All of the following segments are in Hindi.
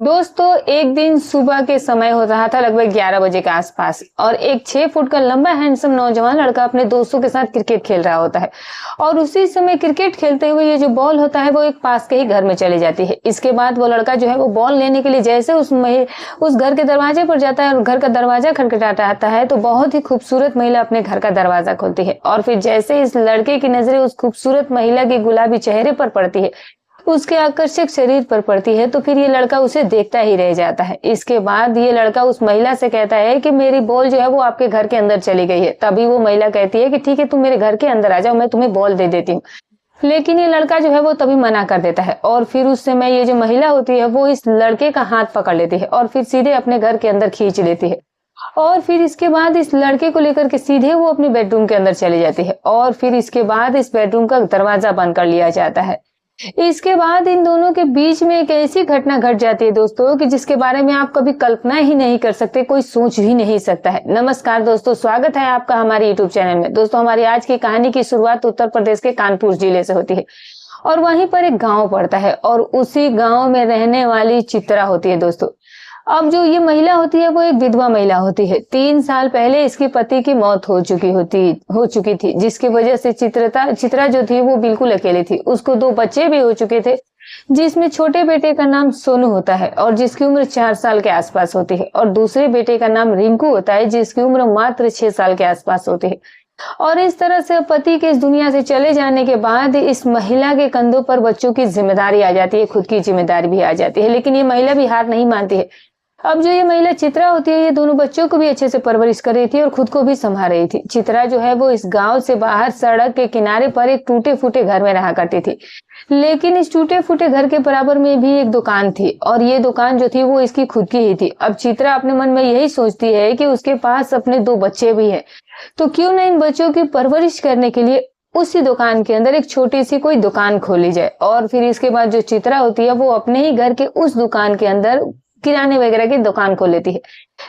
दोस्तों, एक दिन सुबह के समय हो रहा था, लगभग 11 बजे के आसपास, और एक 6 फुट का लंबा हैंडसम नौजवान लड़का अपने दोस्तों के साथ क्रिकेट खेल रहा होता है। और उसी समय क्रिकेट खेलते हुए ये जो बॉल होता है वो एक पास के ही घर में चली जाती है। इसके बाद वो लड़का जो है वो बॉल लेने के लिए जैसे उस घर के दरवाजे पर जाता है और घर का दरवाजा खटखटाता आता है, तो बहुत ही खूबसूरत महिला अपने घर का दरवाजा खोलती है। और फिर जैसे इस लड़के की नजरें उस खूबसूरत महिला के गुलाबी चेहरे पर पड़ती है, उसके आकर्षक शरीर पर पड़ती है, तो फिर ये लड़का उसे देखता ही रह जाता है। इसके बाद ये लड़का उस महिला से कहता है कि मेरी बॉल जो है वो आपके घर के अंदर चली गई है। तभी वो महिला कहती है कि ठीक है, तुम मेरे घर के अंदर आ जाओ, मैं तुम्हें बॉल दे देती हूँ। लेकिन ये लड़का जो है वो तभी मना कर देता है, और फिर उस समय ये जो महिला होती है वो इस लड़के का हाथ पकड़ लेती है और फिर सीधे अपने घर के अंदर खींच लेती है। और फिर इसके बाद इस लड़के को लेकर के सीधे वो अपने बेडरूम के अंदर चली जाती है, और फिर इसके बाद इस बेडरूम का दरवाजा बंद कर लिया जाता है। इसके बाद इन दोनों के बीच में एक ऐसी घटना घट जाती है दोस्तों, कि जिसके बारे में आप कभी कल्पना ही नहीं कर सकते, कोई सोच भी नहीं सकता है। नमस्कार दोस्तों, स्वागत है आपका हमारे यूट्यूब चैनल में। दोस्तों, हमारी आज की कहानी की शुरुआत उत्तर प्रदेश के कानपुर जिले से होती है, और वहीं पर एक गांव पड़ता है, और उसी गांव में रहने वाली चित्रा होती है दोस्तों। अब जो ये महिला होती है वो एक विधवा महिला होती है। 3 साल पहले इसके पति की मौत हो चुकी थी, जिसकी वजह से चित्रा जो थी वो बिल्कुल अकेली थी। उसको 2 बच्चे भी हो चुके थे, जिसमें छोटे बेटे का नाम सोनू होता है और जिसकी उम्र 4 साल के आसपास होती है, और दूसरे बेटे का नाम रिंकू होता है, जिसकी उम्र मात्र 6 साल के आसपास होती है। और इस तरह से पति के इस दुनिया से चले जाने के बाद इस महिला के कंधों पर बच्चों की जिम्मेदारी आ जाती है, खुद की जिम्मेदारी भी आ जाती है। लेकिन ये महिला भी हार नहीं मानती है। अब जो ये महिला चित्रा होती है, ये दोनों बच्चों को भी अच्छे से परवरिश कर रही थी और खुद को भी संभाल रही थी। चित्रा जो है वो इस गांव से बाहर सड़क के किनारे पर एक टूटे फूटे घर में रहा करती थी। लेकिन इस टूटे फूटे घर के बराबर में भी एक दुकान थी, और ये दुकान जो थी वो इसकी खुद की ही थी। अब चित्रा अपने मन में यही सोचती है कि उसके पास अपने 2 बच्चे भी हैं, तो क्यों न इन बच्चों की परवरिश करने के लिए उसी दुकान के अंदर एक छोटी सी कोई दुकान खोली जाए। और फिर इसके बाद जो चित्रा होती है वो अपने ही घर के उस दुकान के अंदर किराने वगैरह की दुकान खोल लेती है।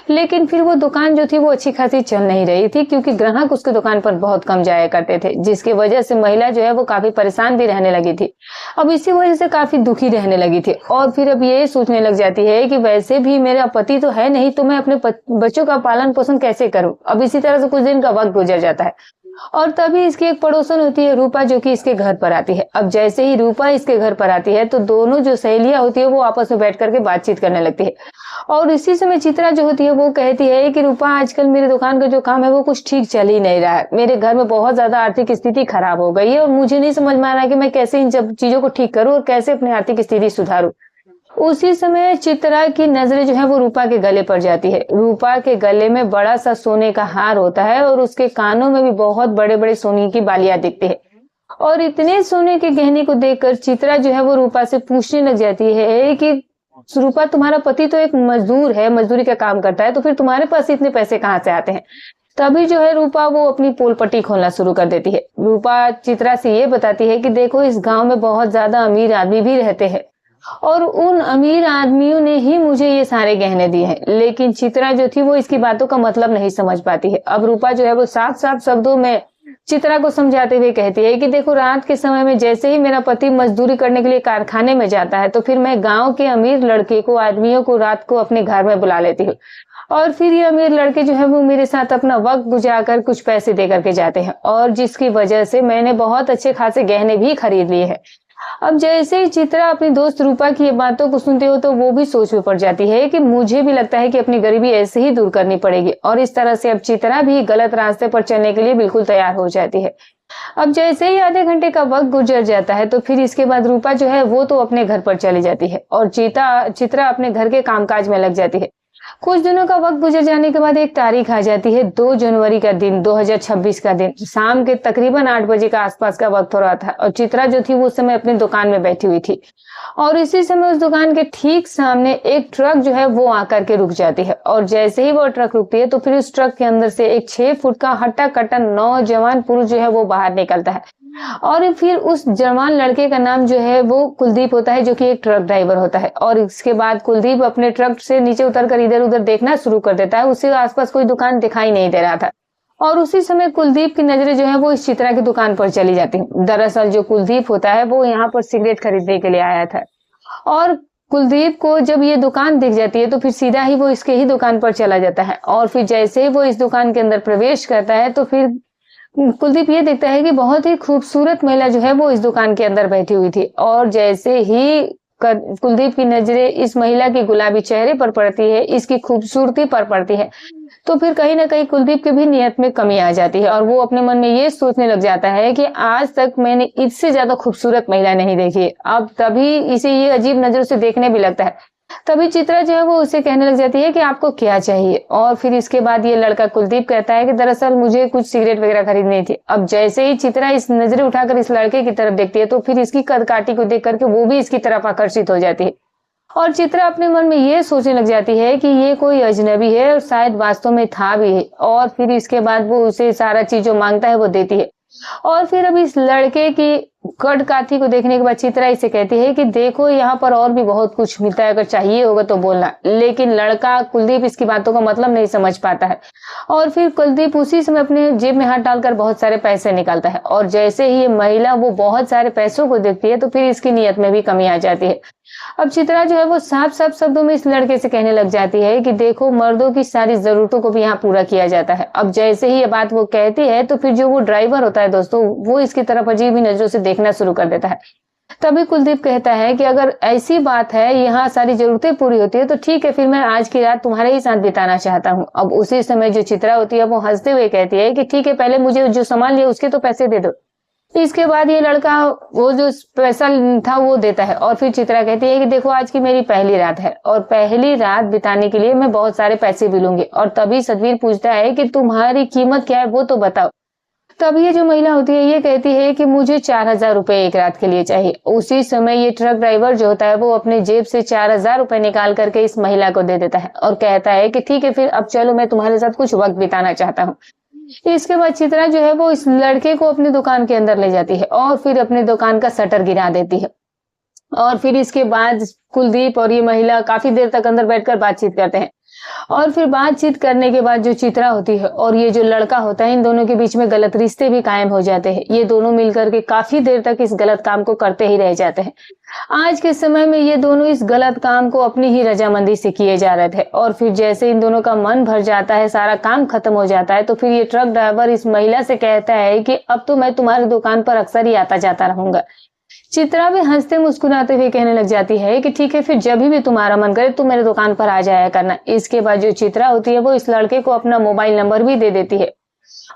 लेकिन फिर वो दुकान जो थी वो अच्छी खासी चल नहीं रही थी, क्योंकि ग्राहक उसके दुकान पर बहुत कम जाया करते थे, जिसकी वजह से महिला जो है वो काफी परेशान भी रहने लगी थी। अब इसी वजह से काफी दुखी रहने लगी थी, और फिर अब ये सोचने लग जाती है कि वैसे भी मेरा पति तो है नहीं, तो मैं अपने बच्चों का पालन पोषण कैसे करूं। अब इसी तरह से कुछ दिन का वक्त गुजर जाता है, और तभी इसकी एक पड़ोसन होती है रूपा, जो कि इसके घर पर आती है। अब जैसे ही रूपा इसके घर पर आती है, तो दोनों जो सहेलियां होती है वो आपस में बैठ करके बातचीत करने लगती है। और इसी समय चित्रा जो होती है वो कहती है कि रूपा, आजकल मेरे दुकान का जो काम है वो कुछ ठीक चल ही नहीं रहा है। मेरे घर में बहुत ज्यादा आर्थिक स्थिति खराब हो गई है, और मुझे नहीं समझ में आ रहा है कि मैं कैसे इन सब चीजों को ठीक करूं और कैसे अपनी आर्थिक स्थिति सुधारूं। उसी समय चित्रा की नजरें जो है वो रूपा के गले पर जाती है। रूपा के गले में बड़ा सा सोने का हार होता है, और उसके कानों में भी बहुत बड़े बड़े सोने की बालियां दिखती है। और इतने सोने के गहने को देखकर चित्रा जो है वो रूपा से पूछने लग जाती है कि रूपा, तुम्हारा पति तो एक मजदूर है, मजदूरी का काम करता है, तो फिर तुम्हारे पास इतने पैसे कहाँ से आते हैं। तभी जो है रूपा वो अपनी पोल पट्टी खोलना शुरू कर देती है। रूपा चित्रा से ये बताती है कि देखो, इस गांव में बहुत ज्यादा अमीर आदमी भी रहते हैं, और उन अमीर आदमियों ने ही मुझे ये सारे गहने दिए हैं। लेकिन चित्रा जो थी वो इसकी बातों का मतलब नहीं समझ पाती है। अब रूपा जो है वो साफ साफ शब्दों में चित्रा को समझाते हुए कहती है कि देखो, रात के समय में जैसे ही मेरा पति मजदूरी करने के लिए कारखाने में जाता है, तो फिर मैं गांव के अमीर लड़के को, आदमियों को रात को अपने घर में बुला लेती हूँ, और फिर ये अमीर लड़के जो है वो मेरे साथ अपना वक्त गुजारकर कुछ पैसे दे करके जाते हैं, और जिसकी वजह से मैंने बहुत अच्छे खासे गहने भी खरीद लिए हैं। अब जैसे ही चित्रा अपनी दोस्त रूपा की ये बातों को सुनते हो, तो वो भी सोच में पड़ जाती है कि मुझे भी लगता है कि अपनी गरीबी ऐसे ही दूर करनी पड़ेगी। और इस तरह से अब चित्रा भी गलत रास्ते पर चलने के लिए बिल्कुल तैयार हो जाती है। अब जैसे ही आधे घंटे का वक्त गुजर जाता है, तो फिर इसके बाद रूपा जो है वो तो अपने घर पर चली जाती है, और चित्रा अपने घर के कामकाज में लग जाती है। कुछ दिनों का वक्त गुजर जाने के बाद एक तारीख आ जाती है, 2 जनवरी का दिन, 2026 का दिन। शाम के तकरीबन 8 बजे का आसपास का वक्त हो रहा था, और चित्रा जो थी वो उस समय अपनी दुकान में बैठी हुई थी। और इसी समय उस दुकान के ठीक सामने एक ट्रक जो है वो आकर के रुक जाती है, और जैसे ही वो ट्रक रुकती है, तो फिर उस ट्रक के अंदर से एक 6 फुट का हट्टा कट्टा नौजवान पुरुष जो है वो बाहर निकलता है। और फिर उस जवान लड़के का नाम जो है वो कुलदीप होता है, जो कि एक ट्रक ड्राइवर होता है। और इसके बाद कुलदीप अपने ट्रक से नीचे उतरकर इधर उधर देखना शुरू कर देता है। उसके आसपास कोई दुकान दिखाई नहीं दे रहा था, और उसी समय कुलदीप की नजरें जो है वो इस चित्रा की दुकान पर चली जाती है। दरअसल जो कुलदीप होता है वो यहाँ पर सिगरेट खरीदने के लिए आया था, और कुलदीप को जब ये दुकान दिख जाती है तो फिर सीधा ही वो इसके ही दुकान पर चला जाता है और फिर जैसे ही वो इस दुकान के अंदर प्रवेश करता है तो फिर कुलदीप ये देखता है कि बहुत ही खूबसूरत महिला जो है वो इस दुकान के अंदर बैठी हुई थी और जैसे ही कुलदीप की नजरें इस महिला के गुलाबी चेहरे पर पड़ती है, इसकी खूबसूरती पर पड़ती है, तो फिर कहीं ना कहीं कुलदीप की भी नियत में कमी आ जाती है और वो अपने मन में ये सोचने लग जाता है कि आज तक मैंने इससे ज्यादा खूबसूरत महिला नहीं देखी। अब तभी इसे ये अजीब नजरों से देखने भी लगता है। तभी चित्रा जो है वो उसे कहने लग जाती है कि आपको क्या चाहिए, और फिर इसके बाद ये लड़का कुलदीप कहता है कि दरअसल मुझे कुछ सिगरेट वगैरह खरीदनी थी। अब जैसे ही चित्रा इस नजरें उठाकर इस लड़के की तरफ देखती है तो फिर इसकी कदकाठी को देख करके वो भी इसकी तरफ आकर्षित हो जाती है और चित्रा अपने मन में ये सोचने लग जाती है कि ये कोई अजनबी है और शायद वास्तव में था भी है। और फिर इसके बाद वो उसे सारा चीज जो मांगता है वो देती है और फिर अब इस लड़के की कदकाठी को देखने के बाद चित्रा इसे कहती है कि देखो यहाँ पर और भी बहुत कुछ मिलता है, अगर चाहिए होगा तो बोलना। लेकिन लड़का कुलदीप इसकी बातों का मतलब नहीं समझ पाता है और फिर कुलदीप उसी समय अपने जेब में हाथ डालकर बहुत सारे पैसे निकालता है और जैसे ही ये महिला वो बहुत सारे पैसों को देखती है तो फिर इसकी नियत में भी कमी आ जाती है। अब चित्रा जो है वो साफ साफ शब्दों में इस लड़के से कहने लग जाती है कि देखो मर्दों की सारी जरूरतों को भी यहाँ पूरा किया जाता है। अब जैसे ही ये बात वो कहती है तो फिर जो वो ड्राइवर होता है दोस्तों वो इसकी तरफ अजीब ही नजरों से देखना शुरू कर देता है। तभी कुलदीप कहता है कि अगर ऐसी बात है यहाँ सारी जरूरतें पूरी होती है तो ठीक है, फिर मैं आज की रात तुम्हारे ही साथ बिताना चाहता हूँ। अब उसी समय जो चित्रा होती है वो हंसते हुए कहती है कि ठीक है, पहले मुझे जो सामान लिया उसके तो पैसे दे दो। इसके बाद ये लड़का वो जो पैसा था वो देता है और फिर चित्रा कहती है कि देखो आज की मेरी पहली रात है और पहली रात बिताने के लिए मैं बहुत सारे पैसे भी लूंगी। और तभी सतवीर पूछता है कि तुम्हारी कीमत क्या है वो तो बताओ। तब ये जो महिला होती है ये कहती है कि मुझे 4,000 रुपए एक रात के लिए चाहिए। उसी समय ये ट्रक ड्राइवर जो होता है वो अपने जेब से 4,000 रुपए निकाल करके इस महिला को दे देता है और कहता है कि ठीक है, फिर अब चलो, मैं तुम्हारे साथ कुछ वक्त बिताना चाहता हूँ। इसके बाद चित्रा जो है वो इस लड़के को अपनी दुकान के अंदर ले जाती है और फिर अपनी दुकान का शटर गिरा देती है और फिर इसके बाद कुलदीप और ये महिला काफी देर तक अंदर बैठकर बातचीत करते हैं और फिर बातचीत करने के बाद जो चित्रा होती है और ये जो लड़का होता है इन दोनों के बीच में गलत रिश्ते भी कायम हो जाते हैं। ये दोनों मिलकर के काफी देर तक इस गलत काम को करते ही रह जाते हैं। आज के समय में ये दोनों इस गलत काम को अपनी ही रजामंदी से किए जा रहे थे और फिर जैसे इन दोनों का मन भर जाता है, सारा काम खत्म हो जाता है, तो फिर ये ट्रक ड्राइवर इस महिला से कहता है कि अब तो मैं तुम्हारी दुकान पर अक्सर ही आता जाता रहूंगा। चित्रा भी हंसते मुस्कुराते हुए कहने लग जाती है कि ठीक है, फिर जब भी तुम्हारा मन करे तुम मेरे दुकान पर आ जाया करना। इसके बाद जो चित्रा होती है वो इस लड़के को अपना मोबाइल नंबर भी दे देती है।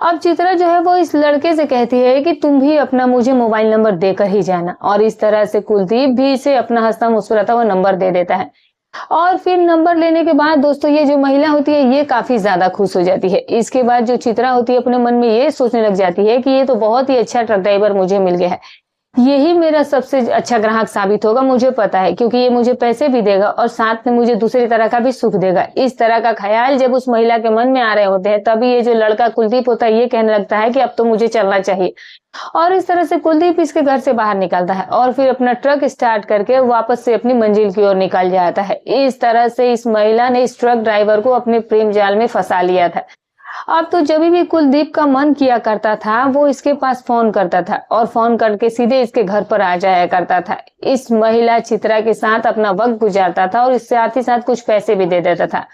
अब चित्रा जो है वो इस लड़के से कहती है कि तुम भी अपना मुझे मोबाइल नंबर देकर ही जाना और इस तरह से कुलदीप भी इसे अपना हंसता मुस्कुराता हुआ नंबर दे देता है। और फिर नंबर लेने के बाद दोस्तों ये जो महिला होती है ये काफी ज्यादा खुश हो जाती है। इसके बाद जो चित्रा होती है अपने मन में ये सोचने लग जाती है कि ये तो बहुत ही अच्छा ट्रक ड्राइवर मुझे मिल गया है, यही मेरा सबसे अच्छा ग्राहक साबित होगा, मुझे पता है, क्योंकि ये मुझे पैसे भी देगा और साथ में मुझे दूसरी तरह का भी सुख देगा। इस तरह का ख्याल जब उस महिला के मन में आ रहे होते हैं तभी ये जो लड़का कुलदीप होता है ये कहने लगता है कि अब तो मुझे चलना चाहिए। और इस तरह से कुलदीप इसके घर से बाहर निकलता है और फिर अपना ट्रक स्टार्ट करके वापस से अपनी मंजिल की ओर निकल जाता है। इस तरह से इस महिला ने इस ट्रक ड्राइवर को अपने प्रेम जाल में फंसा लिया था। अब तो जब भी कुलदीप का मन किया करता था वो इसके पास फोन करता था और फोन करके सीधे इसके घर पर आ जाया करता था। इस महिला चित्रा के साथ अपना वक्त गुजारता था और इससे साथ ही साथ कुछ पैसे भी दे देता था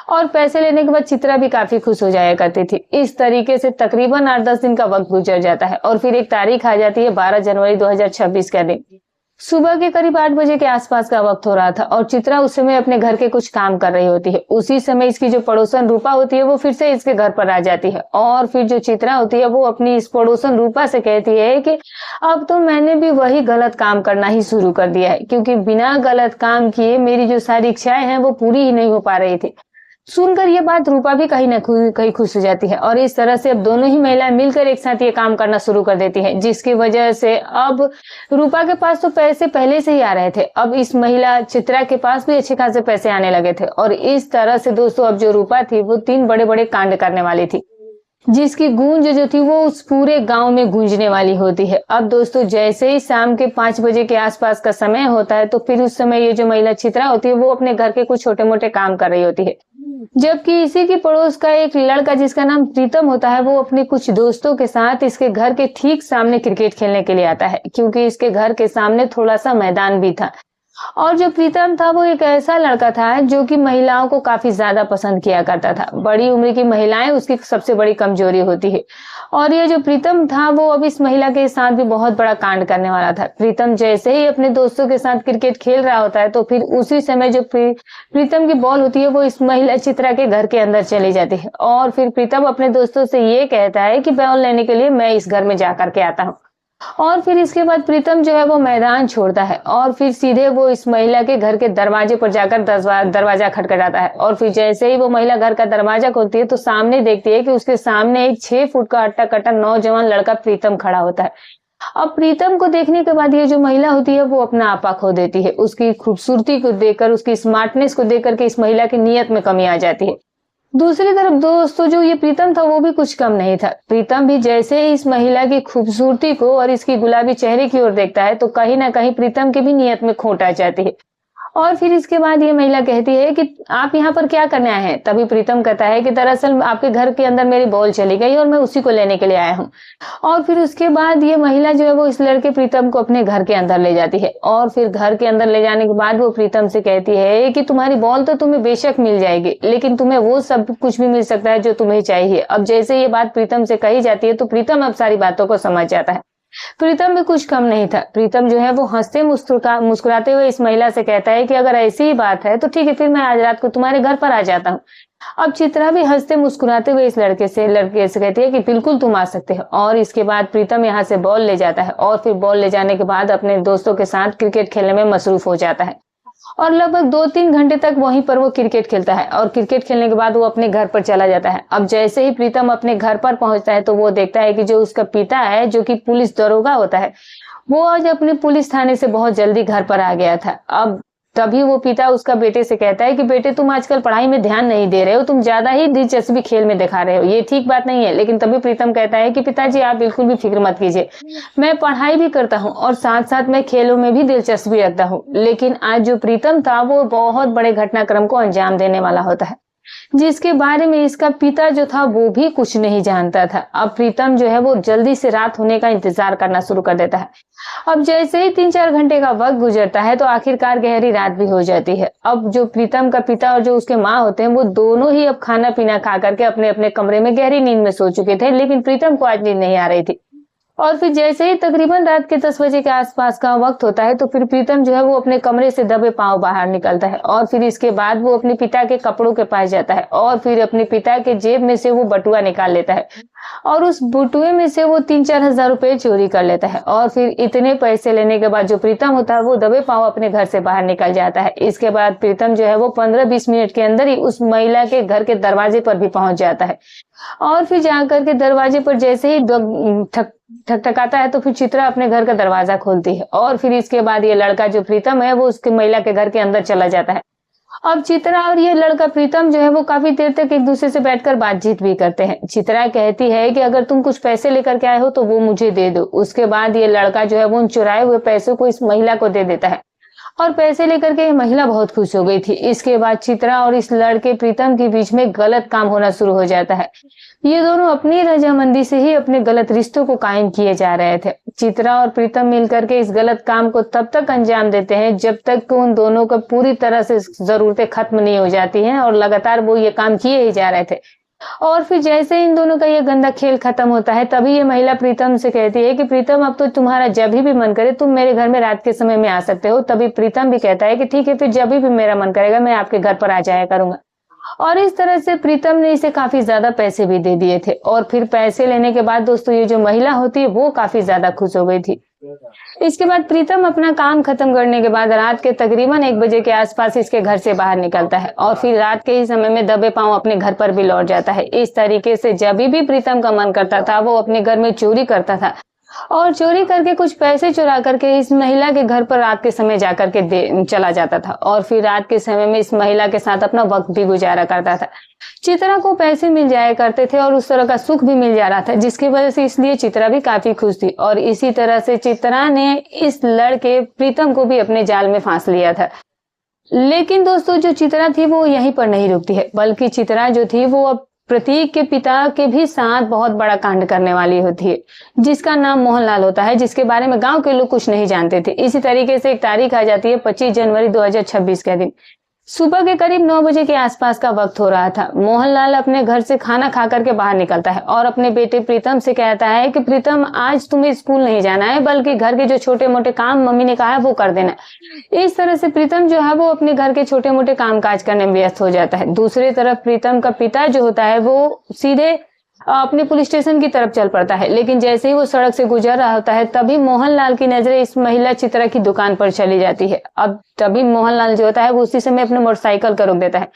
और पैसे लेने के बाद चित्रा भी काफी खुश हो जाया करती थी। इस तरीके से तकरीबन 8-10 दिन का वक्त गुजर जाता है और फिर एक तारीख आ जाती है 12 जनवरी 2026 का दिन। सुबह के करीब 8 बजे के आसपास का वक्त हो रहा था और चित्रा उस समय अपने घर के कुछ काम कर रही होती है। उसी समय इसकी जो पड़ोसन रूपा होती है वो फिर से इसके घर पर आ जाती है और फिर जो चित्रा होती है वो अपनी इस पड़ोसन रूपा से कहती है कि अब तो मैंने भी वही गलत काम करना ही शुरू कर दिया है, क्योंकि बिना गलत काम किए मेरी जो सारी इच्छाएं हैं वो पूरी ही नहीं हो पा रही थी। सुनकर ये बात रूपा भी कहीं ना कहीं खुश हो जाती है और इस तरह से अब दोनों ही महिलाएं मिलकर एक साथ ये काम करना शुरू कर देती हैं, जिसकी वजह से अब रूपा के पास तो पैसे पहले से ही आ रहे थे, अब इस महिला चित्रा के पास भी अच्छे खासे पैसे आने लगे थे। और इस तरह से दोस्तों अब जो रूपा थी वो 3 बड़े बड़े कांड करने वाली थी, जिसकी गूंज जो थी वो उस पूरे गांव में गूंजने वाली होती है। अब दोस्तों जैसे ही शाम के 5 बजे के आसपास का समय होता है तो फिर उस समय ये जो महिला चित्रा होती है वो अपने घर के कुछ छोटे मोटे काम कर रही होती है, जबकि इसी की पड़ोस का एक लड़का जिसका नाम प्रीतम होता है वो अपने कुछ दोस्तों के साथ इसके घर के ठीक सामने क्रिकेट खेलने के लिए आता है, क्योंकि इसके घर के सामने थोड़ा सा मैदान भी था। और जो प्रीतम था वो एक ऐसा लड़का था जो कि महिलाओं को काफी ज्यादा पसंद किया करता था। बड़ी उम्र की महिलाएं उसकी सबसे बड़ी कमजोरी होती है। और ये जो प्रीतम था वो अब इस महिला के साथ भी बहुत बड़ा कांड करने वाला था। प्रीतम जैसे ही अपने दोस्तों के साथ क्रिकेट खेल रहा होता है तो फिर उसी समय जो प्रीतम की बॉल होती है वो इस महिला चित्रा के घर के अंदर चली जाती है। और फिर प्रीतम अपने दोस्तों से ये कहता है कि बॉल लेने के लिए मैं इस घर में जा करके आता हूँ। और फिर इसके बाद प्रीतम जो है वो मैदान छोड़ता है और फिर सीधे वो इस महिला के घर के दरवाजे पर जाकर दरवाजा खटखटाता है। और फिर जैसे ही वो महिला घर का दरवाजा खोलती है तो सामने देखती है कि उसके सामने एक 6 फुट का अट्टा कट्टा नौजवान लड़का प्रीतम खड़ा होता है। अब प्रीतम को देखने के बाद ये जो महिला होती है वो अपना आपा खो देती है। उसकी खूबसूरती को देखकर, उसकी स्मार्टनेस को देखकर के इस महिला की नीयत में कमी आ जाती है। दूसरी तरफ दोस्तों जो ये प्रीतम था वो भी कुछ कम नहीं था। प्रीतम भी जैसे ही इस महिला की खूबसूरती को और इसकी गुलाबी चेहरे की ओर देखता है तो कहीं ना कहीं प्रीतम की भी नीयत में खोट आ जाती है। और फिर इसके बाद ये महिला कहती है कि आप यहाँ पर क्या करने आए हैं। तभी प्रीतम कहता है कि दरअसल आपके घर के अंदर मेरी बॉल चली गई और मैं उसी को लेने के लिए आया हूँ। और फिर उसके बाद ये महिला जो है वो इस लड़के प्रीतम को अपने घर के अंदर ले जाती है। और फिर घर के अंदर ले जाने के बाद वो प्रीतम से कहती है कि तुम्हारी बॉल तो तुम्हें बेशक मिल जाएगी, लेकिन तुम्हें वो सब कुछ भी मिल सकता है जो तुम्हें चाहिए। अब जैसे ये बात प्रीतम से कही जाती है तो प्रीतम अब सारी बातों को समझ जाता है। प्रीतम भी कुछ कम नहीं था। प्रीतम जो है वो हंसते मुस्कुराते हुए इस महिला से कहता है कि अगर ऐसी ही बात है तो ठीक है, फिर मैं आज रात को तुम्हारे घर पर आ जाता हूँ। अब चित्रा भी हंसते मुस्कुराते हुए इस लड़के से कहती है कि बिल्कुल तुम आ सकते हो। और इसके बाद प्रीतम यहाँ से बॉल ले जाता है और फिर बॉल ले जाने के बाद अपने दोस्तों के साथ क्रिकेट खेलने में मसरूफ हो जाता है। और लगभग 2-3 घंटे तक वहीं पर वो क्रिकेट खेलता है और क्रिकेट खेलने के बाद वो अपने घर पर चला जाता है। अब जैसे ही प्रीतम अपने घर पर पहुंचता है तो वो देखता है कि जो उसका पिता है, जो कि पुलिस दरोगा होता है, वो आज अपने पुलिस थाने से बहुत जल्दी घर पर आ गया था। अब तभी वो पिता उसका बेटे से कहता है कि बेटे तुम आजकल पढ़ाई में ध्यान नहीं दे रहे हो, तुम ज्यादा ही दिलचस्पी खेल में दिखा रहे हो, ये ठीक बात नहीं है। लेकिन तभी प्रीतम कहता है कि पिताजी आप बिल्कुल भी फिक्र मत कीजिए, मैं पढ़ाई भी करता हूँ और साथ साथ मैं खेलों में भी दिलचस्पी रखता हूँ। लेकिन आज जो प्रीतम था वो बहुत बड़े घटनाक्रम को अंजाम देने वाला होता है, जिसके बारे में इसका पिता जो था वो भी कुछ नहीं जानता था। अब प्रीतम जो है वो जल्दी से रात होने का इंतजार करना शुरू कर देता है। अब जैसे ही 3-4 घंटे का वक्त गुजरता है तो आखिरकार गहरी रात भी हो जाती है। अब जो प्रीतम का पिता और जो उसके माँ होते हैं वो दोनों ही अब खाना पीना खा करके अपने अपने कमरे में गहरी नींद में सो चुके थे, लेकिन प्रीतम को आज नींद नहीं आ रही थी। और फिर जैसे ही तकरीबन रात के 10 बजे के आसपास का वक्त होता है तो फिर प्रीतम जो है वो अपने कमरे से दबे पांव बाहर निकलता है। और फिर इसके बाद वो अपने पिता के कपड़ों के पास जाता है और फिर अपने पिता के जेब में से वो बटुआ निकाल लेता है और उस बटुए में से वो 3-4 हजार रुपए चोरी कर लेता है। और फिर इतने पैसे लेने के बाद जो प्रीतम होता है वो दबे पांव अपने घर से बाहर निकल जाता है। इसके बाद प्रीतम जो है वो 15-20 मिनट के अंदर ही उस महिला के घर के दरवाजे पर भी पहुंच जाता है। और फिर जाकर के दरवाजे पर जैसे ही ठकठकाता है तो फिर चित्रा अपने घर का दरवाजा खोलती है और फिर इसके बाद ये लड़का जो प्रीतम है वो उसके महिला के घर के अंदर चला जाता है। अब चित्रा और ये लड़का प्रीतम जो है वो काफी देर तक एक दूसरे से बैठकर बातचीत भी करते हैं। चित्रा कहती है कि अगर तुम कुछ पैसे लेकर के आए हो तो वो मुझे दे दो। उसके बाद ये लड़का जो है वो उन चुराए हुए पैसों को इस महिला को दे देता है और पैसे लेकर के महिला बहुत खुश हो गई थी। इसके बाद चित्रा और इस लड़के प्रीतम के बीच में गलत काम होना शुरू हो जाता है। ये दोनों अपनी रजामंदी से ही अपने गलत रिश्तों को कायम किए जा रहे थे। चित्रा और प्रीतम मिलकर के इस गलत काम को तब तक अंजाम देते हैं जब तक उन दोनों को पूरी तरह से जरूरतें खत्म नहीं हो जाती हैं और लगातार वो ये काम किए ही जा रहे थे। और फिर जैसे इन दोनों का ये गंदा खेल खत्म होता है तभी ये महिला प्रीतम से कहती है कि प्रीतम अब तो तुम्हारा जब भी मन करे तुम मेरे घर में रात के समय में आ सकते हो। तभी प्रीतम भी कहता है कि ठीक है, फिर जब भी मेरा मन करेगा मैं आपके घर पर आ जाया करूंगा। और इस तरह से प्रीतम ने इसे काफी ज्यादा पैसे भी दे दिए थे। और फिर पैसे लेने के बाद दोस्तों ये जो महिला होती है वो काफी ज्यादा खुश हो गई थी। इसके बाद प्रीतम अपना काम खत्म करने के बाद रात के तकरीबन 1 बजे के आसपास इसके घर से बाहर निकलता है और फिर रात के ही समय में दबे पांव अपने घर पर भी लौट जाता है। इस तरीके से जब भी प्रीतम का मन करता था वो अपने घर में चोरी करता था और चोरी करके कुछ पैसे चुरा करके इस महिला के घर पर रात के समय जाकर के चला जाता था और फिर रात के समय में इस महिला के साथ अपना वक्त भी गुजारा करता था। चित्रा को पैसे मिल जाया करते थे और उस तरह का सुख भी मिल जा रहा था, जिसकी वजह से इसलिए चित्रा भी काफी खुश थी। और इसी तरह से चित्रा ने इस लड़के प्रीतम को भी अपने जाल में फांस लिया था। लेकिन दोस्तों जो चित्रा थी वो यहीं पर नहीं रुकती है, बल्कि चित्रा जो थी वो अब प्रतीक के पिता के भी साथ बहुत बड़ा कांड करने वाली होती है, जिसका नाम मोहनलाल होता है, जिसके बारे में गांव के लोग कुछ नहीं जानते थे। इसी तरीके से एक तारीख आ जाती है 25 जनवरी 2026 के दिन। सुबह के करीब 9 बजे के आसपास का वक्त हो रहा था। मोहनलाल अपने घर से खाना खा करके बाहर निकलता है और अपने बेटे प्रीतम से कहता है कि प्रीतम, आज तुम्हें स्कूल नहीं जाना है, बल्कि घर के जो छोटे मोटे काम मम्मी ने कहा है वो कर देना। इस तरह से प्रीतम जो है वो अपने घर के छोटे मोटे काम काज करने में व्यस्त हो जाता है। दूसरी तरफ प्रीतम का पिता जो होता है वो सीधे अपने पुलिस स्टेशन की तरफ चल पड़ता है, लेकिन जैसे ही वो सड़क से गुजर रहा होता है तभी मोहनलाल की नजरें इस महिला चित्रा की दुकान पर चली जाती है। अब तभी मोहनलाल जो होता है वो उसी समय अपने मोटरसाइकिल को रोक देता है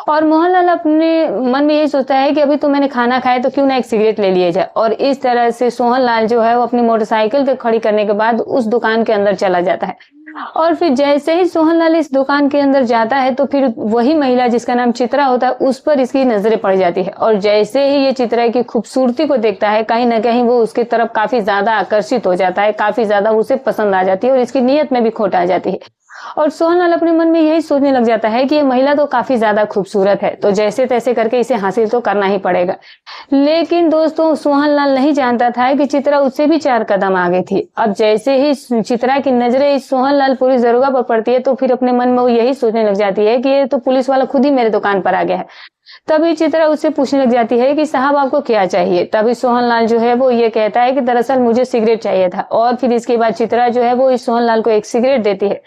और मोहनलाल अपने मन में यही सोचता है कि अभी तो मैंने खाना खाया तो क्यों ना एक सिगरेट ले लिया जाए। और इस तरह से सोहनलाल जो है वो अपनी मोटरसाइकिल को खड़ी करने के बाद उस दुकान के अंदर चला जाता है। और फिर जैसे ही सोहनलाल इस दुकान के अंदर जाता है तो फिर वही महिला जिसका नाम चित्रा होता है उस पर इसकी नजरें पड़ जाती है। और जैसे ही ये चित्रा की खूबसूरती को देखता है कहीं ना कहीं वो उसकी तरफ काफी ज्यादा आकर्षित हो जाता है, काफी ज्यादा उसे पसंद आ जाती है और इसकी नीयत में भी खोट आ जाती है। और सोहनलाल अपने मन में यही सोचने लग जाता है कि ये महिला तो काफी ज्यादा खूबसूरत है, तो जैसे तैसे करके इसे हासिल तो करना ही पड़ेगा। लेकिन दोस्तों, सोहनलाल नहीं जानता था कि चित्रा उससे भी 4 कदम आगे थी। अब जैसे ही चित्रा की नजरें सोहनलाल पुलिस दरोगा पर पड़ती है तो फिर अपने मन में वो यही सोचने लग जाती है कि ये तो पुलिस वाला खुद ही मेरे दुकान पर आ गया है। तभी चित्रा उससे पूछने लग जाती है कि साहब आपको क्या चाहिए। तभी सोहनलाल जो है वो ये कहता है कि दरअसल मुझे सिगरेट चाहिए था। और फिर इसके बाद चित्रा जो है वो इस सोहनलाल को एक सिगरेट देती है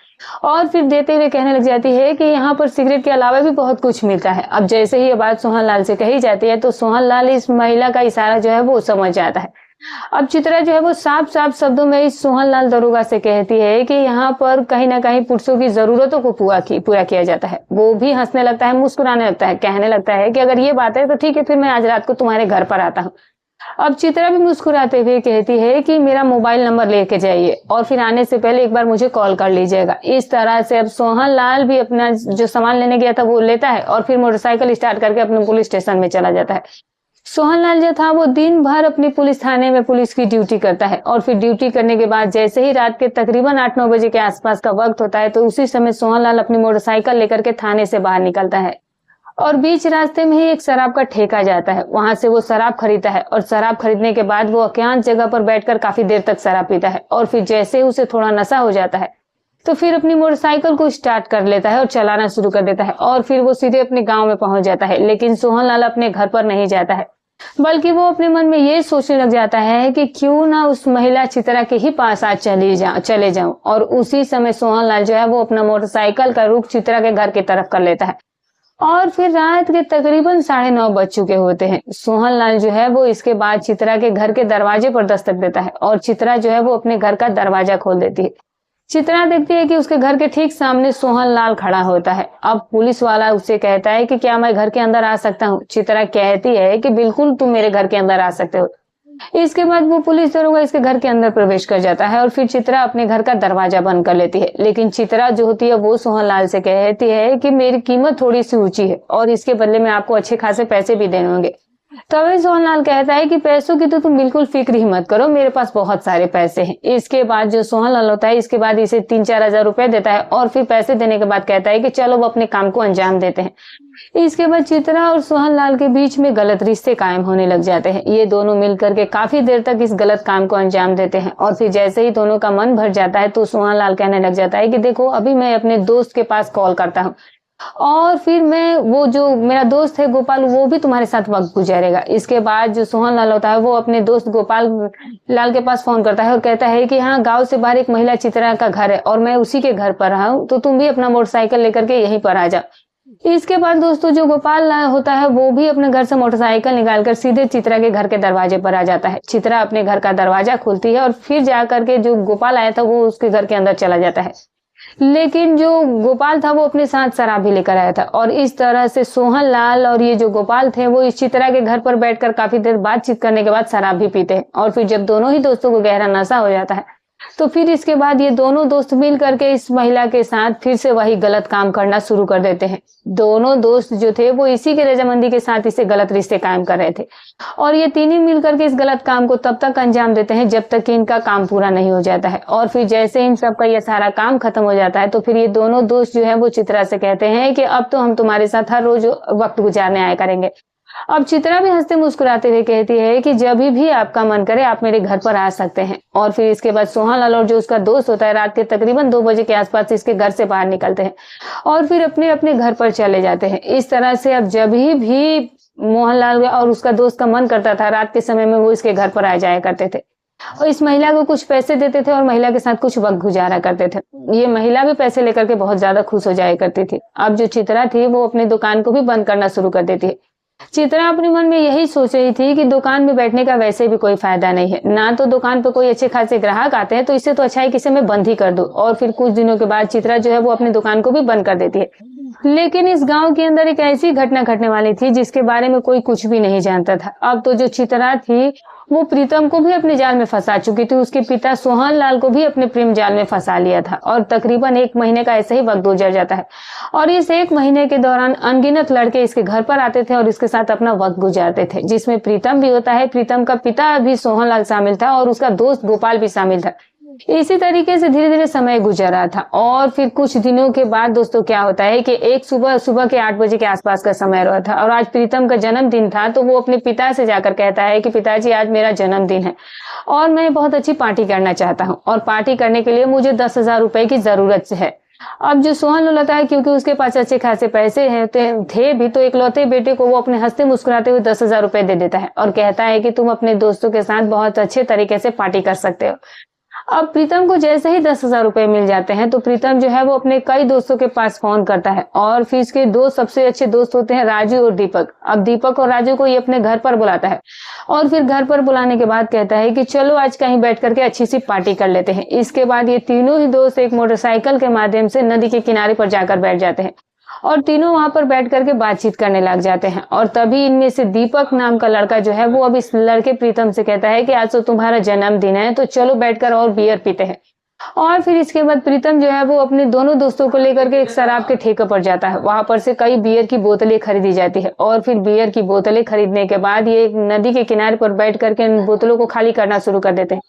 और फिर देते हुए कहने लग जाती है कि यहाँ पर सिगरेट के अलावा भी बहुत कुछ मिलता है। अब जैसे ही ये बात सोहनलाल से कही जाती है तो सोहनलाल इस महिला का इशारा जो है वो समझ जाता है। अब चित्रा जो है वो साफ साफ शब्दों में इस सोहनलाल दरोगा से कहती है कि यहाँ पर कहीं ना कहीं पुरुषों की जरूरतों को पूरा किया जाता है। वो भी हंसने लगता है, मुस्कुराने लगता है, कहने लगता है कि अगर ये बात है तो ठीक है, फिर मैं आज रात को तुम्हारे घर पर आता हूँ। अब चित्रा भी मुस्कुराते हुए कहती है कि मेरा मोबाइल नंबर लेके जाइए और फिर आने से पहले एक बार मुझे कॉल कर लीजिएगा। इस तरह से अब सोहनलाल भी अपना जो सामान लेने गया था वो लेता है और फिर मोटरसाइकिल स्टार्ट करके अपने पुलिस स्टेशन में चला जाता है। सोहनलाल जो था वो दिन भर अपनी पुलिस थाने में पुलिस की ड्यूटी करता है और फिर ड्यूटी करने के बाद जैसे ही रात के तकरीबन 8-9 बजे के आसपास का वक्त होता है तो उसी समय सोहनलाल अपनी मोटरसाइकिल लेकर के थाने से बाहर निकलता है और बीच रास्ते में ही एक शराब का ठेका जाता है। वहां से वो शराब खरीदता है और शराब खरीदने के बाद वो अज्ञात जगह पर बैठकर काफी देर तक शराब पीता है और फिर जैसे ही उसे थोड़ा नशा हो जाता है तो फिर अपनी मोटरसाइकिल को स्टार्ट कर लेता है और चलाना शुरू कर देता है और फिर वो सीधे अपने गांव में पहुंच जाता है। लेकिन सोहनलाल अपने घर पर नहीं जाता है, बल्कि वो अपने मन में ये सोचने लग जाता है कि क्यों ना उस महिला चित्रा के ही पास आज चले जाऊं। और उसी समय सोहनलाल जो है वो अपना मोटरसाइकिल का रुख चित्रा के घर की तरफ कर लेता है और फिर रात के तकरीबन 9:30 बज चुके होते हैं। सोहनलाल जो है वो इसके बाद चित्रा के घर के दरवाजे पर दस्तक देता है और चित्रा जो है वो अपने घर का दरवाजा खोल देती है। चित्रा देखती है कि उसके घर के ठीक सामने सोहनलाल खड़ा होता है। अब पुलिस वाला उससे कहता है कि क्या मैं घर के अंदर आ सकता हूँ। चित्रा कहती है कि बिल्कुल तुम मेरे घर के अंदर आ सकते हो। इसके बाद वो पुलिस दरोगा इसके घर के अंदर प्रवेश कर जाता है और फिर चित्रा अपने घर का दरवाजा बंद कर लेती है। लेकिन चित्रा जो होती है वो सोहनलाल से कहती है कि मेरी कीमत थोड़ी सी ऊंची है और इसके बदले में आपको अच्छे खासे पैसे भी देने होंगे। तभी सोहनलाल कहता है कि पैसों की तो तुम बिल्कुल फिक्र ही मत करो, मेरे पास बहुत सारे पैसे हैं। इसके बाद जो सोहनलाल होता है इसके बाद इसे 3-4 हजार रुपए देता है और फिर पैसे देने के बाद कहता है कि चलो वो अपने काम को अंजाम देते हैं। इसके बाद चित्रा और सोहनलाल के बीच में गलत रिश्ते कायम होने लग जाते हैं। ये दोनों मिलकर के काफी देर तक इस गलत काम को अंजाम देते हैं और फिर जैसे ही दोनों का मन भर जाता है तो सोहनलाल कहने लग जाता है कि देखो अभी मैं अपने दोस्त के पास कॉल करता हूँ और फिर मैं वो जो मेरा दोस्त है गोपाल वो भी तुम्हारे साथ वक्त गुजारेगा। इसके बाद जो सोहनलाल होता है वो अपने दोस्त गोपाल लाल के पास फोन करता है और कहता है कि हाँ, गांव से बाहर एक महिला चित्रा का घर है और मैं उसी के घर पर रहा हूँ, तो तुम भी अपना मोटरसाइकिल लेकर के यहीं पर आ जाओ। इसके बाद दोस्तों जो गोपाल होता है वो भी अपने घर से मोटरसाइकिल निकालकर सीधे चित्रा के घर के दरवाजे पर आ जाता है। चित्रा अपने घर का दरवाजा खोलती है और फिर जाकर के जो गोपाल आया था वो उसके घर के अंदर चला जाता है। लेकिन जो गोपाल था वो अपने साथ शराब भी लेकर आया था और इस तरह से सोहनलाल और ये जो गोपाल थे वो इस चित्रा के घर पर बैठकर काफी देर बातचीत करने के बाद शराब भी पीते हैं और फिर जब दोनों ही दोस्तों को गहरा नशा हो जाता है तो फिर इसके बाद ये दोनों दोस्त मिल करके इस महिला के साथ फिर से वही गलत काम करना शुरू कर देते हैं। दोनों दोस्त जो थे वो इसी के रजामंदी के साथ इसे गलत रिश्ते कायम कर रहे थे और ये तीनों मिल करके इस गलत काम को तब तक अंजाम देते हैं जब तक कि इनका काम पूरा नहीं हो जाता है। और फिर जैसे इन सब का ये सारा काम खत्म हो जाता है तो फिर ये दोनों दोस्त जो है वो चित्रा से कहते हैं कि अब तो हम तुम्हारे साथ हर रोज वक्त गुजारने आया करेंगे। अब चित्रा भी हंसते मुस्कुराते हुए कहती है कि जब भी आपका मन करे आप मेरे घर पर आ सकते हैं। और फिर इसके बाद सोहनलाल और जो उसका दोस्त होता है रात के तकरीबन 2 बजे के आसपास इसके घर से बाहर निकलते हैं और फिर अपने अपने घर पर चले जाते हैं। इस तरह से अब जब भी मोहनलाल और उसका दोस्त का मन करता था रात के समय में वो इसके घर पर आ जाया करते थे और इस महिला को कुछ पैसे देते थे और महिला के साथ कुछ वक्त गुजारा करते थे। ये महिला भी पैसे लेकर के बहुत ज्यादा खुश हो जाया करती थी। अब जो चित्रा थी वो अपनी दुकान को भी बंद करना शुरू कर देती है। चित्रा अपने मन में यही सोच रही थी कि दुकान में बैठने का वैसे भी कोई फायदा नहीं है, ना तो दुकान पर कोई अच्छे खासे ग्राहक आते हैं, तो इससे तो अच्छा है कि इसे मैं बंद ही कर दूं। और फिर कुछ दिनों के बाद चित्रा जो है वो अपनी दुकान को भी बंद कर देती है। लेकिन इस गांव के अंदर एक ऐसी घटना घटने वाली थी जिसके बारे में कोई कुछ भी नहीं जानता था। अब तो जो चित्रा थी वो प्रीतम को भी अपने जाल में फंसा चुकी थी। उसके पिता सोहनलाल को भी अपने प्रेम जाल में फंसा लिया था और तकरीबन 1 महीने का ऐसे ही वक्त गुजर जाता है। और इस 1 महीने के दौरान अनगिनत लड़के इसके घर पर आते थे और इसके साथ अपना वक्त गुजारते थे, जिसमें प्रीतम भी होता है। प्रीतम का पिता भी सोहनलाल शामिल था और उसका दोस्त गोपाल भी शामिल था। इसी तरीके से धीरे धीरे समय गुजर रहा था। और फिर कुछ दिनों के बाद दोस्तों क्या होता है कि एक सुबह के 8 बजे के आसपास का समय रहा था और आज प्रीतम का जन्मदिन था। तो वो अपने पिता से जाकर कहता है कि पिताजी आज मेरा जन्मदिन है और मैं बहुत अच्छी पार्टी करना चाहता हूँ और पार्टी करने के लिए मुझे 10,000 रुपए की जरूरत है। अब जो सोहन होता है क्योंकि उसके पास अच्छे खासे पैसे हैं थे भी, तो इकलौते बेटे को वो अपने हंसते मुस्कुराते हुए 10,000 रुपए दे देता है और कहता है कि तुम अपने दोस्तों के साथ बहुत अच्छे तरीके से पार्टी कर सकते हो। अब प्रीतम को जैसे ही 10,000 रुपए मिल जाते हैं तो प्रीतम जो है वो अपने कई दोस्तों के पास फोन करता है और फिर इसके 2 सबसे अच्छे दोस्त होते हैं राजू और दीपक। अब दीपक और राजू को ये अपने घर पर बुलाता है और फिर घर पर बुलाने के बाद कहता है कि चलो आज कहीं बैठ करके अच्छी सी पार्टी कर लेते हैं। इसके बाद ये तीनों ही दोस्त एक मोटरसाइकिल के माध्यम से नदी के किनारे पर जाकर बैठ जाते हैं और तीनों वहां पर बैठ करके बातचीत करने लग जाते हैं। और तभी इनमें से दीपक नाम का लड़का जो है वो अब इस लड़के प्रीतम से कहता है कि आज तो तुम्हारा जन्मदिन है, तो चलो बैठकर और बियर पीते हैं। और फिर इसके बाद प्रीतम जो है वो अपने दोनों दोस्तों को लेकर के एक शराब के ठेके पर जाता है। वहां पर से कई बियर की बोतलें खरीदी जाती है और फिर बियर की बोतलें खरीदने के बाद ये एक नदी के किनारे पर बैठ करके इन बोतलों को खाली करना शुरू कर देते हैं।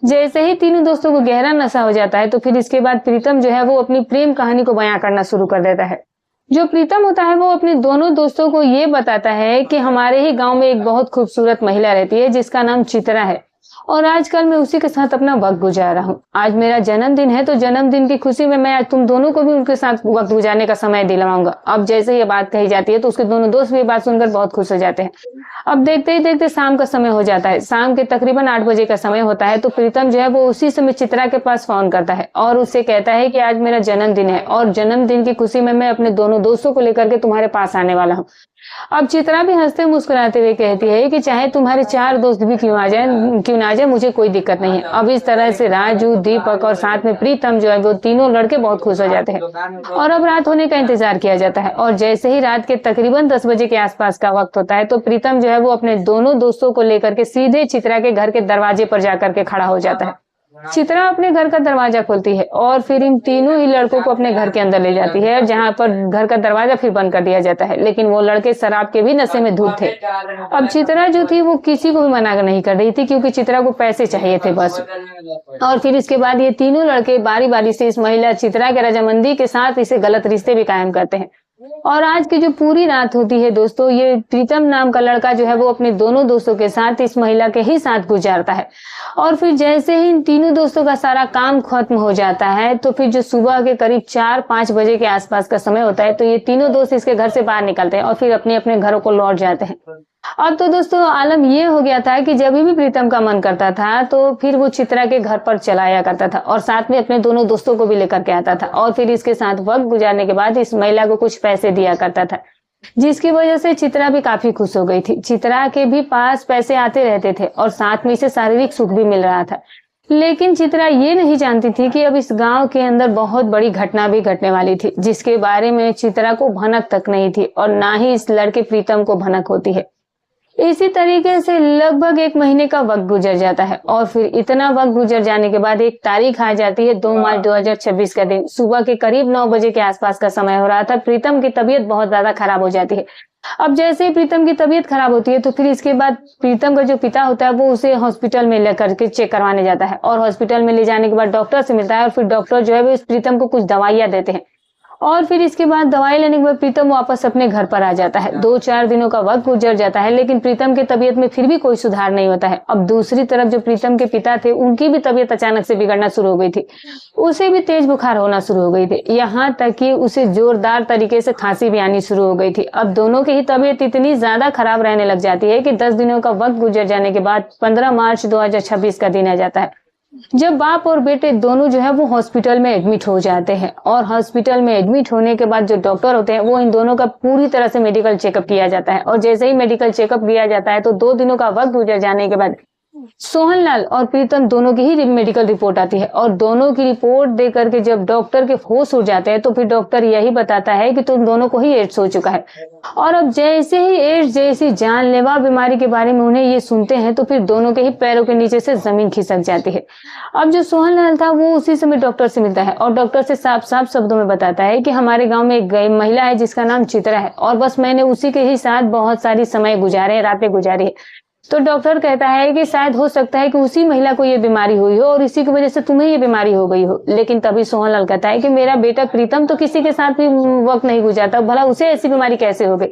जैसे ही तीनों दोस्तों को गहरा नशा हो जाता है तो फिर इसके बाद प्रीतम जो है वो अपनी प्रेम कहानी को बयां करना शुरू कर देता है। जो प्रीतम होता है वो अपने दोनों दोस्तों को ये बताता है कि हमारे ही गांव में एक बहुत खूबसूरत महिला रहती है जिसका नाम चित्रा है और आजकल मैं उसी के साथ अपना वक्त गुजार रहा हूँ। आज मेरा जन्मदिन है तो जन्मदिन की खुशी में मैं आज तुम दोनों को भी उनके साथ वक्त गुजारने का समय दिलवाऊंगा। अब जैसे ये बात कही जाती है तो उसके दोनों दोस्त भी बात सुनकर बहुत खुश हो जाते हैं। अब देखते ही देखते शाम का समय हो जाता है। शाम के तकरीबन 8 बजे का समय होता है तो प्रीतम जो है वो उसी समय चित्रा के पास फोन करता है और उससे कहता है कि आज मेरा जन्मदिन है और जन्मदिन की खुशी में मैं अपने दोनों दोस्तों को लेकर के तुम्हारे पास आने वाला हूँ। अब चित्रा भी हंसते मुस्कुराते हुए कहती है कि चाहे तुम्हारे 4 दोस्त भी क्यों ना आ जाए मुझे कोई दिक्कत नहीं है। अब इस तरह से राजू, दीपक और साथ में प्रीतम जो है वो तीनों लड़के बहुत खुश हो जाते हैं और अब रात होने का इंतजार किया जाता है। और जैसे ही रात के तकरीबन 10 बजे के आसपास का वक्त होता है तो प्रीतम जो है वो अपने दोनों दोस्तों को लेकर के सीधे चित्रा के घर के दरवाजे पर जाकर के खड़ा हो जाता है। चित्रा अपने घर का दरवाजा खोलती है और फिर इन तीनों ही लड़कों को अपने घर के अंदर ले जाती है, जहां पर घर का दरवाजा फिर बंद कर दिया जाता है। लेकिन वो लड़के शराब के भी नशे में धुत थे। अब चित्रा जो थी वो किसी को भी मना नहीं कर रही थी क्योंकि चित्रा को पैसे चाहिए थे बस। और फिर इसके बाद ये तीनों लड़के बारी बारी से इस महिला चित्रा के रजामंदी के साथ इसे गलत रिश्ते भी कायम करते हैं। और आज की जो पूरी रात होती है दोस्तों, ये प्रीतम नाम का लड़का जो है वो अपने दोनों दोस्तों के साथ इस महिला के ही साथ गुजारता है। और फिर जैसे ही इन तीनों दोस्तों का सारा काम खत्म हो जाता है तो फिर जो सुबह के करीब 4-5 बजे के आसपास का समय होता है तो ये तीनों दोस्त इसके घर से बाहर निकलते हैं और फिर अपने अपने घरों को लौट जाते हैं। अब तो दोस्तों आलम ये हो गया था कि जब भी प्रीतम का मन करता था तो फिर वो चित्रा के घर पर चला आया करता था और साथ में अपने दोनों दोस्तों को भी लेकर के आता था और फिर इसके साथ वक्त गुजारने के बाद इस महिला को कुछ पैसे दिया करता था, जिसकी वजह से चित्रा भी काफी खुश हो गई थी। चित्रा के भी पास पैसे आते रहते थे और साथ में इसे शारीरिक सुख भी मिल रहा था। लेकिन चित्रा ये नहीं जानती थी कि अब इस गांव के अंदर बहुत बड़ी घटना भी घटने वाली थी, जिसके बारे में चित्रा को भनक तक नहीं थी और ना ही इस लड़के प्रीतम को भनक होती है। इसी तरीके से लगभग 1 महीने का वक्त गुजर जाता है और फिर इतना वक्त गुजर जाने के बाद एक तारीख आ जाती है 2 मार्च 2026 का दिन। सुबह के करीब 9 बजे के आसपास का समय हो रहा था। प्रीतम की तबीयत बहुत ज्यादा खराब हो जाती है। अब जैसे ही प्रीतम की तबीयत खराब होती है तो फिर इसके बाद प्रीतम का जो पिता होता है वो उसे हॉस्पिटल में लेकर के चेक करवाने जाता है और हॉस्पिटल में ले जाने के बाद डॉक्टर से मिलता है और फिर डॉक्टर जो है वो इस प्रीतम को कुछ दवाइयां देते हैं और फिर इसके बाद दवाई लेने के बाद प्रीतम वापस अपने घर पर आ जाता है। 2-4 दिनों का वक्त गुजर जाता है, लेकिन प्रीतम की तबीयत में फिर भी कोई सुधार नहीं होता है। अब दूसरी तरफ जो प्रीतम के पिता थे, उनकी भी तबीयत अचानक से बिगड़ना शुरू हो गई थी। उसे भी तेज बुखार होना शुरू हो गई थी, यहाँ तक कि उसे जोरदार तरीके से खांसी भी आनी शुरू हो गई थी। अब दोनों की ही तबीयत इतनी ज्यादा खराब रहने लग जाती है कि 10 दिनों का वक्त गुजर जाने के बाद 15 मार्च 2026 का दिन आ जाता है, जब बाप और बेटे दोनों जो है वो हॉस्पिटल में एडमिट हो जाते हैं। और हॉस्पिटल में एडमिट होने के बाद जो डॉक्टर होते हैं, वो इन दोनों का पूरी तरह से मेडिकल चेकअप किया जाता है। और जैसे ही मेडिकल चेकअप किया जाता है, तो 2 दिनों का वक्त गुजर जाने के बाद सोहनलाल और प्रीतम दोनों की ही मेडिकल रिपोर्ट आती है। और दोनों की रिपोर्ट दे करके जब डॉक्टर के होश उड़ जाते हैं, तो फिर डॉक्टर यही बताता है कि तुम दोनों को ही एड्स हो चुका है। और अब जैसे ही एड्स जैसी जानलेवा बीमारी के बारे में उन्हें ये सुनते हैं, तो फिर दोनों के ही पैरों के नीचे से जमीन खिसक जाती है। अब जो सोहनलाल था, वो उसी समय डॉक्टर से मिलता है और डॉक्टर से साफ साफ शब्दों में बताता है कि हमारे गाँव में एक महिला है जिसका नाम चित्रा है, और बस मैंने उसी के ही साथ बहुत सारी समय गुजारे, रातें गुजारी है। तो डॉक्टर कहता है कि शायद हो सकता है कि उसी महिला को ये बीमारी हुई हो और इसी की वजह से तुम्हें ये बीमारी हो गई हो। लेकिन तभी सोहनलाल कहता है कि मेरा बेटा प्रीतम तो किसी के साथ भी वक्त नहीं गुजारता, भला उसे ऐसी बीमारी कैसे हो गई।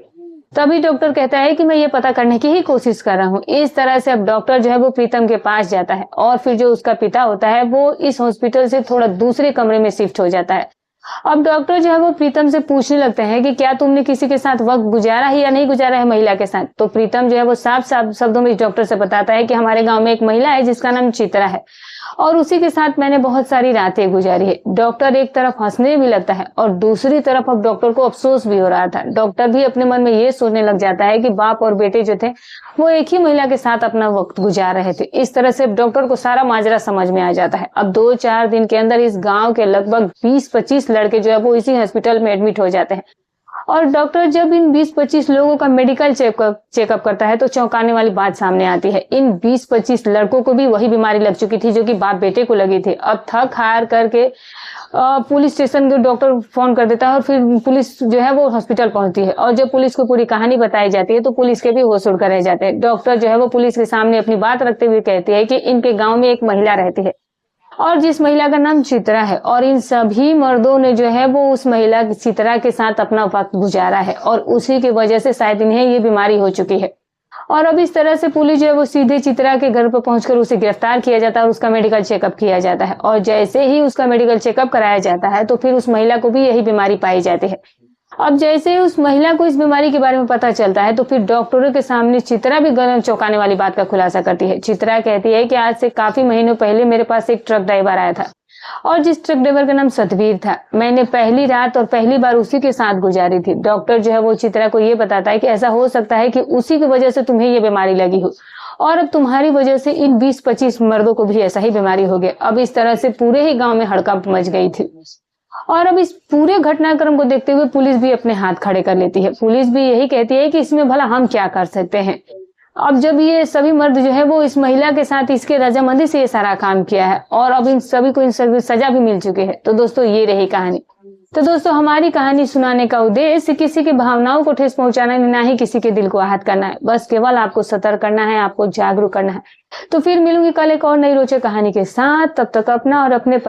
तभी डॉक्टर कहता है कि मैं ये पता करने की ही कोशिश कर रहा हूँ। इस तरह से अब डॉक्टर जो है वो प्रीतम के पास जाता है, और फिर जो उसका पिता होता है, वो इस हॉस्पिटल से थोड़ा दूसरे कमरे में शिफ्ट हो जाता है। अब डॉक्टर जो है वो प्रीतम से पूछने लगते हैं कि क्या तुमने किसी के साथ वक्त गुजारा है या नहीं गुजारा है महिला के साथ। तो प्रीतम जो है वो साफ साफ शब्दों में इस डॉक्टर से बताता है कि हमारे गांव में एक महिला है जिसका नाम चित्रा है, और उसी के साथ मैंने बहुत सारी रातें गुजारी है। डॉक्टर एक तरफ हंसने भी लगता है और दूसरी तरफ अब डॉक्टर को अफसोस भी हो रहा था। डॉक्टर भी अपने मन में ये सोचने लग जाता है कि बाप और बेटे जो थे, वो एक ही महिला के साथ अपना वक्त गुजार रहे थे। इस तरह से डॉक्टर को सारा माजरा समझ में आ जाता है। अब 2-4 दिन के अंदर इस गांव के लगभग 20-25 लड़के जो है वो इसी हॉस्पिटल में एडमिट हो जाते हैं। और डॉक्टर जब इन 20-25 लोगों का मेडिकल चेकअप करता है, तो चौंकाने वाली बात सामने आती है। इन 20-25 लड़कों को भी वही बीमारी लग चुकी थी जो कि बाप बेटे को लगी थी। अब थक हार करके पुलिस स्टेशन के डॉक्टर फोन कर देता है, और फिर पुलिस जो है वो हॉस्पिटल पहुंचती है। और जब पुलिस को पूरी कहानी बताई जाती है, तो पुलिस के भी होश उड़ कर रह जाते हैं। डॉक्टर जो है वो पुलिस के सामने अपनी बात रखते हुए कहती है कि इनके गाँव में एक महिला रहती है, और जिस महिला का नाम चित्रा है, और इन सभी मर्दों ने जो है वो उस महिला चित्रा के साथ अपना वक्त गुजारा है, और उसी की वजह से शायद इन्हें ये बीमारी हो चुकी है। और अब इस तरह से पुलिस जो है वो सीधे चित्रा के घर पर पहुंचकर उसे गिरफ्तार किया जाता है और उसका मेडिकल चेकअप किया जाता है। और जैसे ही उसका मेडिकल चेकअप कराया जाता है, तो फिर उस महिला को भी यही बीमारी पाई जाती है। अब जैसे ही उस महिला को इस बीमारी के बारे में पता चलता है, तो फिर डॉक्टरों के सामने चित्रा भी चौंकाने वाली बात का खुलासा करती है। चित्रा कहती है कि आज से काफी महीनों पहले मेरे पास एक ट्रक ड्राइवर आया था, और जिस ट्रक ड्राइवर का नाम सतवीर था, मैंने पहली रात और पहली बार उसी के साथ गुजारी थी। डॉक्टर जो है वो चित्रा को ये बताता है कि ऐसा हो सकता है कि उसी की वजह से तुम्हें ये बीमारी लगी हो, और अब तुम्हारी वजह से इन 20-25 मर्दों को भी ऐसा ही बीमारी हो गया। अब इस तरह से पूरे ही गाँव में हड़कंप मच गई थी। और अब इस पूरे घटनाक्रम को देखते हुए पुलिस भी अपने हाथ खड़े कर लेती है। पुलिस भी यही कहती है कि इसमें भला हम क्या कर सकते हैं। अब जब ये सभी मर्द जो है वो इस महिला के साथ इसके रजामंदी से ये सारा काम किया है, और अब इन सभी को सजा भी मिल चुकी है। तो दोस्तों, ये रही कहानी। तो दोस्तों, हमारी कहानी सुनाने का उद्देश्य किसी की भावनाओं को ठेस पहुंचाना, ना ही किसी के दिल को आहत करना है। बस केवल आपको सतर्क करना है, आपको जागरूक करना है। तो फिर मिलूंगी कल एक और नई रोचक कहानी के साथ। तब तक अपना और अपने